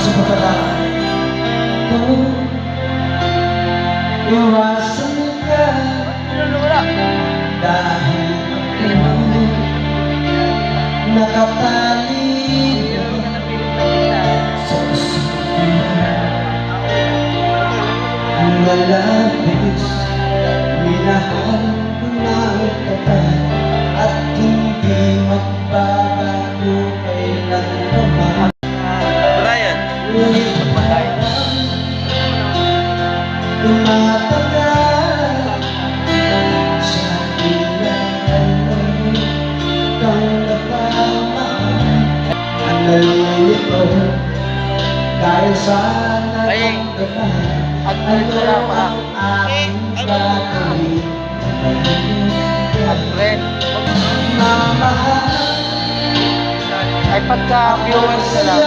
sa pagkakataon kung iwasan ka dahil ako nakatali sa malabis, minahal ko na kita at hindi magbabago kailanman. Brian, Ngunit tumatagal sa ilalim kang natama, nalilito dahil sa nakamdaman. Ano ang aking gagawin? Mamahal ay pagka viewers na lang.